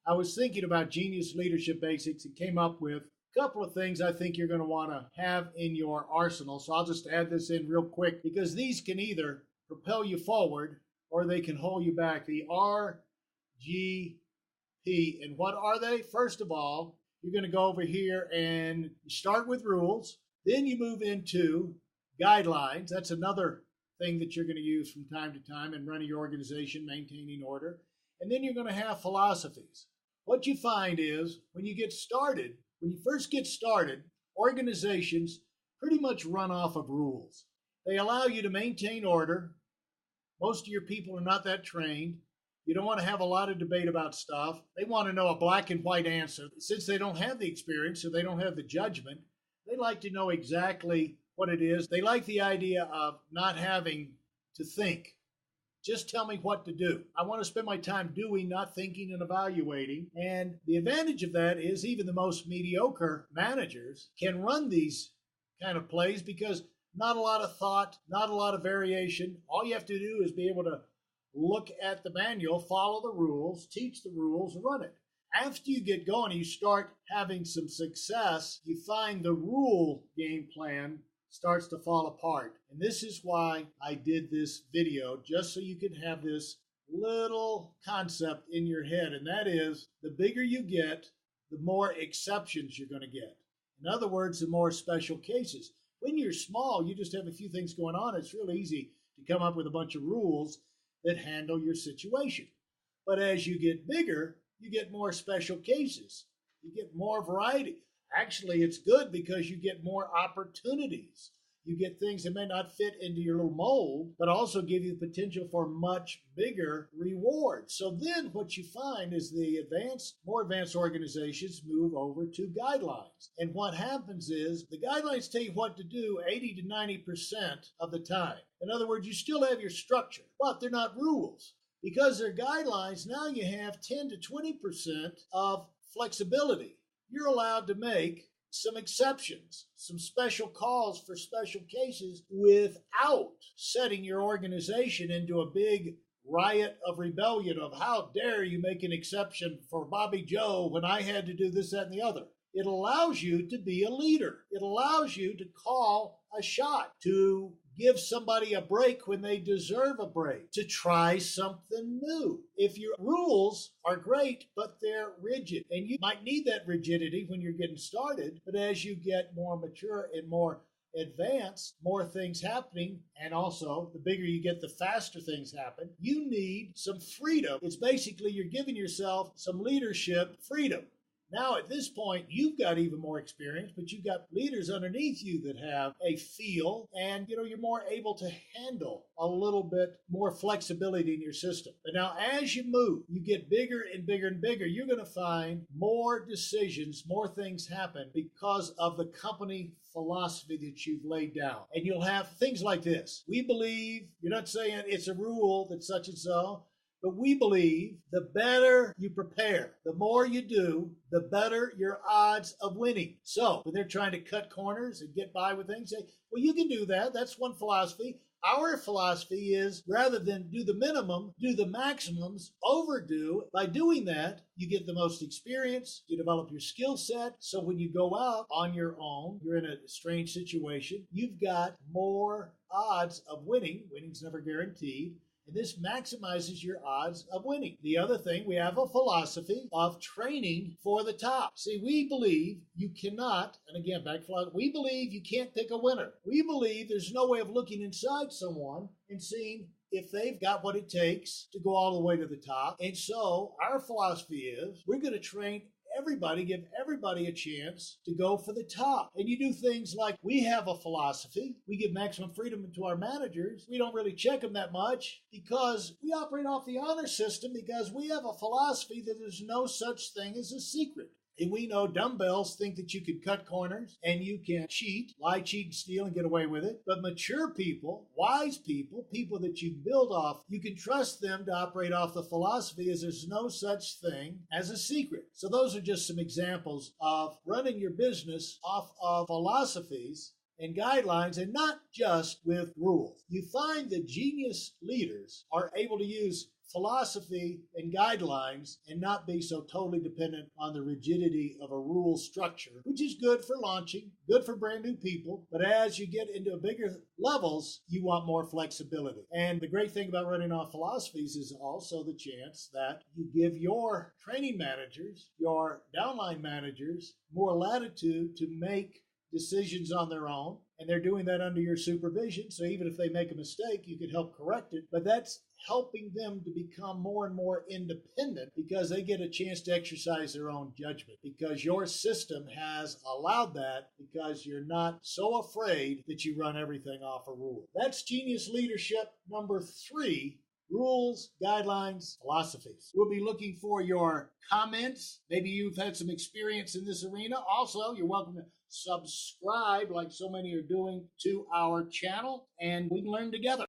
I was thinking about Genius Leadership Basics and came up with a couple of things I think you're going to want to have in your arsenal. So I'll just add this in real quick because these can either propel you forward or they can hold you back. The R, G, P. And what are they? First of all, you're going to go over here and you start with rules. Then you move into guidelines. That's another thing that you're going to use from time to time in running your organization, maintaining order. And then you're going to have philosophies. What you find is when you first get started, organizations pretty much run off of rules. They allow you to maintain order. Most of your people are not that trained. You don't want to have a lot of debate about stuff. They want to know a black and white answer. Since they don't have the experience, so they don't have the judgment, they like to know exactly what it is. They like the idea of not having to think. Just tell me what to do. I want to spend my time doing, not thinking and evaluating. And the advantage of that is even the most mediocre managers can run these kind of plays because not a lot of thought, not a lot of variation. All you have to do is be able to look at the manual, follow the rules, teach the rules, run it. After you get going, you start having some success, you find the rule game plan starts to fall apart. And this is why I did this video, just so you can have this little concept in your head. And that is, the bigger you get, the more exceptions you're going to get. In other words, the more special cases. When you're small, you just have a few things going on. It's real easy to come up with a bunch of rules that handle your situation. But as you get bigger, you get more special cases. You get more variety. Actually, it's good because you get more opportunities. You get things that may not fit into your little mold, but also give you the potential for much bigger rewards. So then what you find is the more advanced organizations move over to guidelines. And what happens is the guidelines tell you what to do 80 to 90% of the time. In other words, you still have your structure, but they're not rules. Because they're guidelines, now you have 10 to 20% of flexibility. You're allowed to make some exceptions, some special calls for special cases without setting your organization into a big riot of rebellion of how dare you make an exception for Bobby Joe when I had to do this, that, and the other. It allows you to be a leader. It allows you to call a shot, to give somebody a break when they deserve a break, to try something new. If your rules are great, but they're rigid, and you might need that rigidity when you're getting started, but as you get more mature and more advanced, more things happening, and also the bigger you get, the faster things happen, you need some freedom. It's basically you're giving yourself some leadership freedom. Now, at this point, you've got even more experience, but you've got leaders underneath you that have a feel, and you're more able to handle a little bit more flexibility in your system. But now, as you move, you get bigger and bigger and bigger. You're going to find more decisions, more things happen because of the company philosophy that you've laid down. And you'll have things like this. We believe, you're not saying it's a rule that such and so, but we believe the better you prepare, the more you do, the better your odds of winning. So when they're trying to cut corners and get by with things, say, well, you can do that. That's one philosophy. Our philosophy is rather than do the minimum, do the maximums, overdo. By doing that, you get the most experience, you develop your skill set. So when you go out on your own, you're in a strange situation, you've got more odds of winning. Winning's never guaranteed. And this maximizes your odds of winning. The other thing, we have a philosophy of training for the top. See, we believe you cannot, and again, back to philosophy, we believe you can't pick a winner. We believe there's no way of looking inside someone and seeing if they've got what it takes to go all the way to the top. And so our philosophy is we're going to train everybody, give everybody a chance to go for the top. And you do things like we have a philosophy. We give maximum freedom to our managers. We don't really check them that much because we operate off the honor system because we have a philosophy that there's no such thing as a secret. And we know dumbbells think that you can cut corners and you can cheat, lie, cheat, and steal and get away with it. But mature people, wise people, people that you build off, you can trust them to operate off the philosophy as there's no such thing as a secret. So those are just some examples of running your business off of philosophies and guidelines and not just with rules. You find that genius leaders are able to use philosophy and guidelines and not be so totally dependent on the rigidity of a rule structure, which is good for launching, good for brand new people. But as you get into bigger levels, you want more flexibility. And the great thing about running off philosophies is also the chance that you give your training managers, your downline managers, more latitude to make decisions on their own, and they're doing that under your supervision. So even if they make a mistake, you can help correct it. But that's helping them to become more and more independent because they get a chance to exercise their own judgment, because your system has allowed that, because you're not so afraid that you run everything off a rule. That's Genius Leadership number 3. Rules, guidelines, philosophies. We'll be looking for your comments. Maybe you've had some experience in this arena. Also, you're welcome to subscribe, like so many are doing, to our channel, and we can learn together.